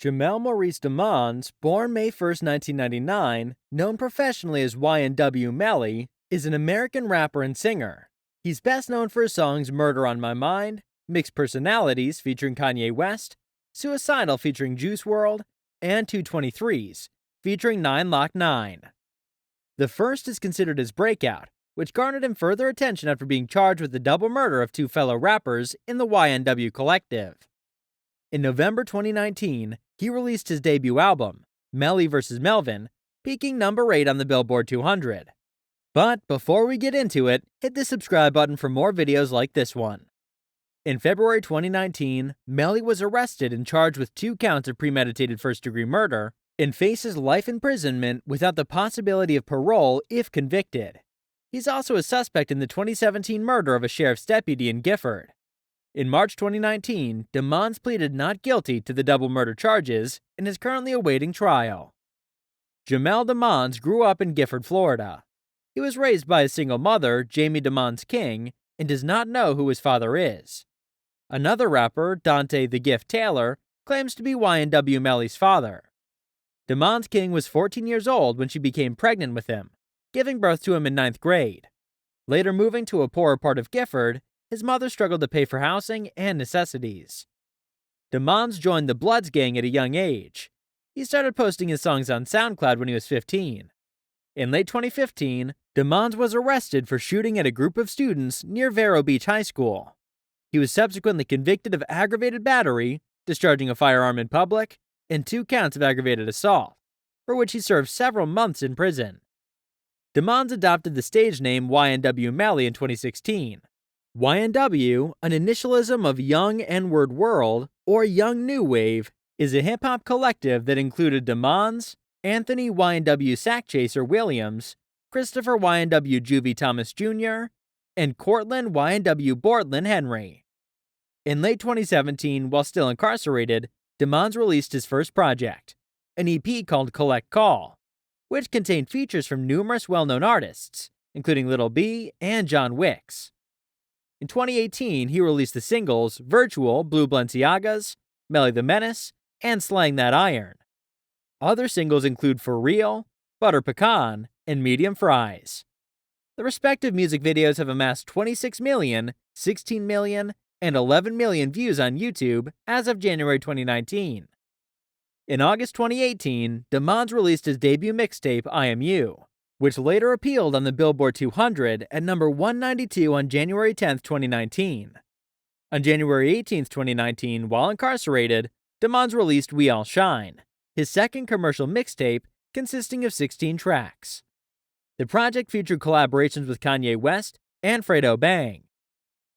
Jamel Maurice Demons, born May 1st, 1999, known professionally as YNW Melly, is an American rapper and singer. He's best known for his songs Murder on My Mind, Mixed Personalities featuring Kanye West, Suicidal featuring Juice WRLD, and 223s featuring 9 Lock 9. The first is considered his breakout, which garnered him further attention after being charged with the double murder of two fellow rappers in the YNW collective. In November 2019, he released his debut album, Melly vs. Melvin, peaking number 8 on the Billboard 200. But before we get into it, hit the subscribe button for more videos like this one. In February 2019, Melly was arrested and charged with 2 counts of premeditated first-degree murder and faces life imprisonment without the possibility of parole if convicted. He's also a suspect in the 2017 murder of a sheriff's deputy in Gifford. In March 2019, Demons pleaded not guilty to the double murder charges and is currently awaiting trial. Jamel Demons grew up in Gifford, Florida. He was raised by a single mother, Jamie Demons King, and does not know who his father is. Another rapper, Dante the Gift Taylor, claims to be YNW Melly's father. Demons King was 14 years old when she became pregnant with him, giving birth to him in 9th grade. Later moving to a poorer part of Gifford, his mother struggled to pay for housing and necessities. Demons joined the Bloods gang at a young age. He started posting his songs on SoundCloud when he was 15. In late 2015, Demons was arrested for shooting at a group of students near Vero Beach High School. He was subsequently convicted of aggravated battery, discharging a firearm in public, and 2 counts of aggravated assault, for which he served several months in prison. Demons adopted the stage name YNW Melly in 2016. YNW, an initialism of Young N-Word World, or Young New Wave, is a hip-hop collective that included Demons, Anthony YNW Sackchaser Williams, Christopher YNW Juvie Thomas Jr., and Cortland YNW Bortland Henry. In late 2017, while still incarcerated, Demons released his first project, an EP called Collect Call, which contained features from numerous well-known artists, including Lil B and John Wicks. In 2018, he released the singles Virtual, Blue Balenciagas, Melly the Menace, and Slang That Iron. Other singles include For Real, Butter Pecan, and Medium Fries. The respective music videos have amassed 26 million, 16 million, and 11 million views on YouTube as of January 2019. In August 2018, Demons released his debut mixtape, I Am You, which later appealed on the Billboard 200 at number 192 on January 10, 2019. On January 18, 2019, while incarcerated, Demons released We All Shine, his second commercial mixtape consisting of 16 tracks. The project featured collaborations with Kanye West and Fredo Bang.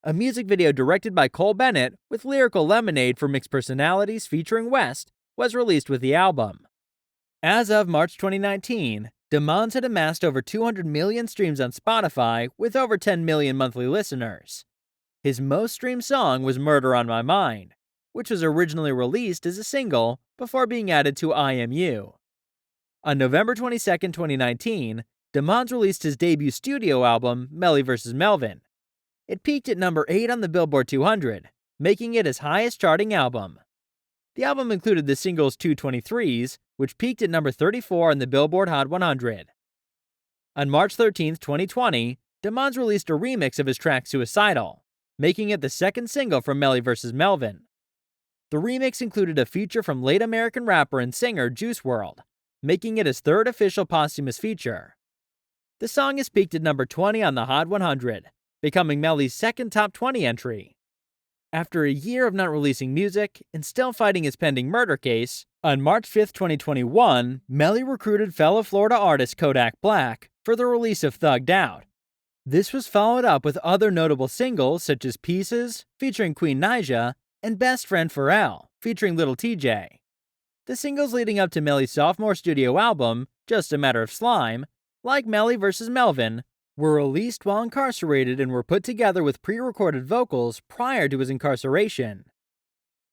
A music video directed by Cole Bennett with lyrical lemonade for Mixed Personalities featuring West was released with the album. As of March 2019, Demons had amassed over 200 million streams on Spotify with over 10 million monthly listeners. His most streamed song was Murder on My Mind, which was originally released as a single before being added to I Am You. On November 22, 2019, Demons released his debut studio album, Melly vs. Melvin. It peaked at number 8 on the Billboard 200, making it his highest charting album. The album included the singles 223s, which peaked at number 34 on the Billboard Hot 100. On March 13, 2020, Demons released a remix of his track Suicidal, making it the second single from Melly vs. Melvin. The remix included a feature from late American rapper and singer Juice WRLD, making it his third official posthumous feature. The song has peaked at number 20 on the Hot 100, becoming Melly's second top 20 entry. After a year of not releasing music and still fighting his pending murder case, on March 5, 2021, Melly recruited fellow Florida artist Kodak Black for the release of Thugged Out. This was followed up with other notable singles such as Pieces, featuring Queen Naija, and Best Friend Pharrell, featuring Lil TJ. The singles leading up to Melly's sophomore studio album, Just a Matter of Slime, like Melly vs. Melvin, were released while incarcerated and were put together with pre-recorded vocals prior to his incarceration.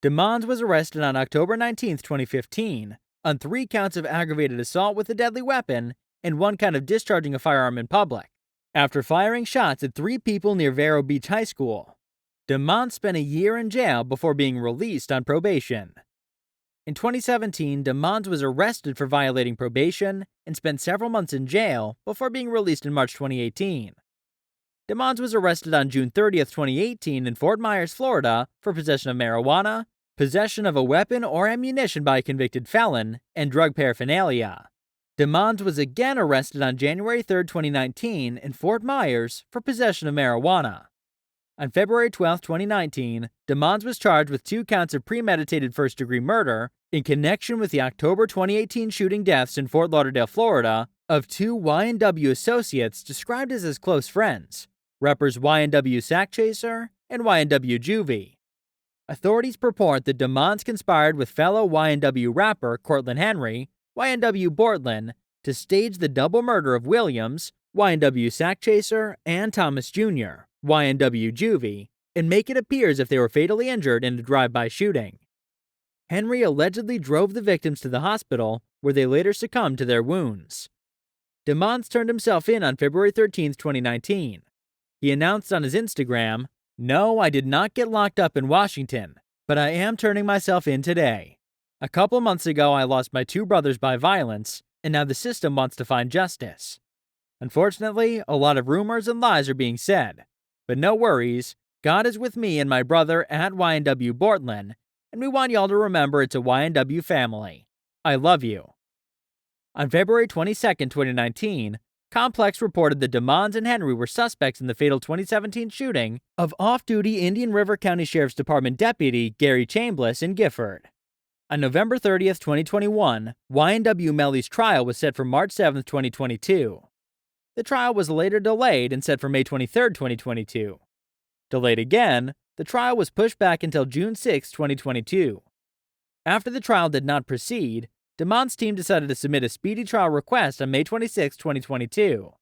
Demons was arrested on October 19, 2015, on 3 counts of aggravated assault with a deadly weapon and 1 count of discharging a firearm in public, after firing shots at 3 people near Vero Beach High School. Demons spent a year in jail before being released on probation. In 2017, DeMond was arrested for violating probation and spent several months in jail before being released in March 2018. DeMond was arrested on June 30th, 2018 in Fort Myers, Florida for possession of marijuana, possession of a weapon or ammunition by a convicted felon, and drug paraphernalia. DeMond was again arrested on January 3rd, 2019 in Fort Myers for possession of marijuana. On February 12, 2019, DeMond was charged with 2 counts of premeditated first-degree murder in connection with the October 2018 shooting deaths in Fort Lauderdale, Florida, of 2 Y&W associates described as his close friends, rappers Y&W Sackchaser and Y&W Juvie. Authorities purport that DeMond conspired with fellow Y&W rapper Cortland Henry, Y&W Bortland, to stage the double murder of Williams, Y&W Sackchaser, and Thomas Jr., Y&W Juvie, and make it appear as if they were fatally injured in a drive-by shooting. Henry allegedly drove the victims to the hospital, where they later succumbed to their wounds. DeMond turned himself in on February 13, 2019. He announced on his Instagram, "No, I did not get locked up in Washington, but I am turning myself in today. A couple months ago, I lost my 2 brothers by violence, and now the system wants to find justice. Unfortunately, a lot of rumors and lies are being said. But no worries, God is with me and my brother at Y&W Bortland, and we want y'all to remember it's a Y&W family. I love you." On February 22, 2019, Complex reported that DeMond and Henry were suspects in the fatal 2017 shooting of off-duty Indian River County Sheriff's Department Deputy Gary Chambliss in Gifford. On November 30, 2021, Y&W Melly's trial was set for March 7, 2022. The trial was later delayed and set for May 23, 2022. Delayed again, the trial was pushed back until June 6, 2022. After the trial did not proceed, DeMond's team decided to submit a speedy trial request on May 26, 2022.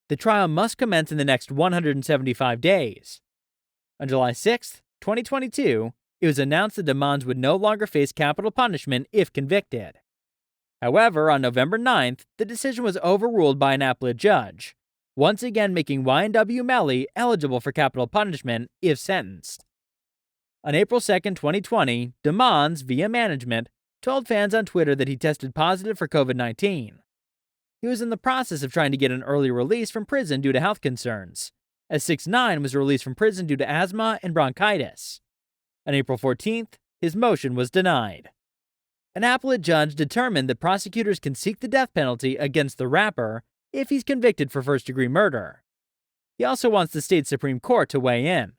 The trial must commence in the next 175 days. On July 6, 2022, it was announced that DeMond would no longer face capital punishment if convicted. However, on November 9th, the decision was overruled by an appellate judge, once again making Y&W Melly eligible for capital punishment if sentenced. On April 2, 2020, DeMond, via management, told fans on Twitter that he tested positive for COVID-19. He was in the process of trying to get an early release from prison due to health concerns, as 6ix9ine was released from prison due to asthma and bronchitis. On April 14th, his motion was denied. An appellate judge determined that prosecutors can seek the death penalty against the rapper if he's convicted for first-degree murder. He also wants the state Supreme Court to weigh in.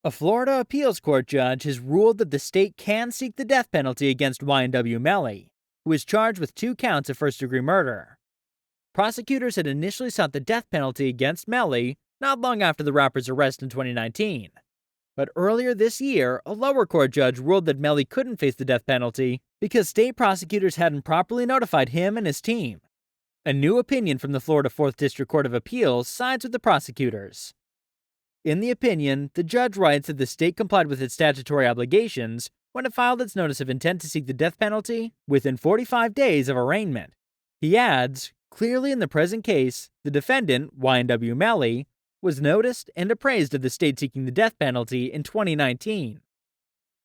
A Florida appeals court judge has ruled that the state can seek the death penalty against Y&W Melly, who is charged with 2 counts of first-degree murder. Prosecutors had initially sought the death penalty against Melly not long after the rapper's arrest in 2019. But earlier this year, a lower court judge ruled that Melly couldn't face the death penalty because state prosecutors hadn't properly notified him and his team. A new opinion from the Florida 4th District Court of Appeals sides with the prosecutors. In the opinion, the judge writes that the state complied with its statutory obligations when it filed its notice of intent to seek the death penalty within 45 days of arraignment. He adds, clearly in the present case, the defendant, Y&W Melly, was noticed and appraised of the state seeking the death penalty in 2019.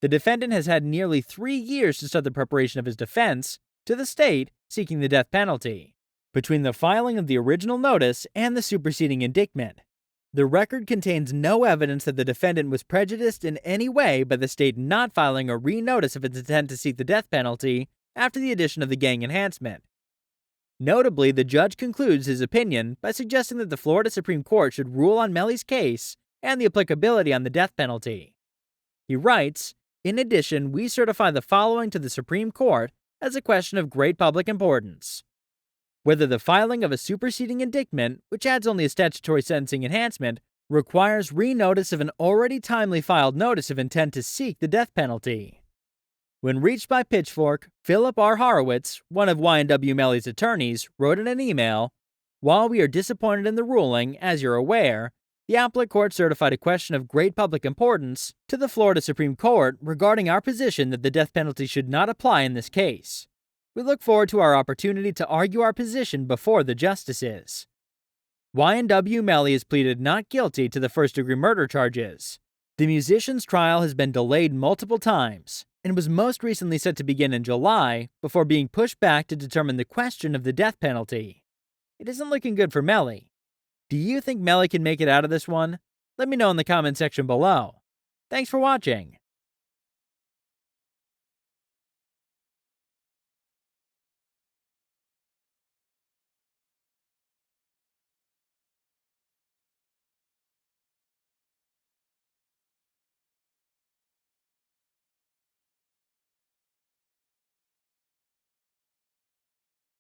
The defendant has had nearly 3 years to start the preparation of his defense to the state seeking the death penalty, between the filing of the original notice and the superseding indictment. The record contains no evidence that the defendant was prejudiced in any way by the state not filing a re-notice of its intent to seek the death penalty after the addition of the gang enhancement. Notably, the judge concludes his opinion by suggesting that the Florida Supreme Court should rule on Melly's case and the applicability on the death penalty. He writes, "In addition, we certify the following to the Supreme Court as a question of great public importance. Whether the filing of a superseding indictment, which adds only a statutory sentencing enhancement, requires re-notice of an already timely filed notice of intent to seek the death penalty." When reached by Pitchfork, Philip R. Horowitz, one of Y&W Melly's attorneys, wrote in an email, "While we are disappointed in the ruling, as you're aware, the appellate court certified a question of great public importance to the Florida Supreme Court regarding our position that the death penalty should not apply in this case. We look forward to our opportunity to argue our position before the justices." Y&W Melly has pleaded not guilty to the first-degree murder charges. The musician's trial has been delayed multiple times, and was most recently set to begin in July before being pushed back to determine the question of the death penalty. It isn't looking good for Melly. Do you think Melly can make it out of this one? Let me know in the comment section below. Thanks for watching.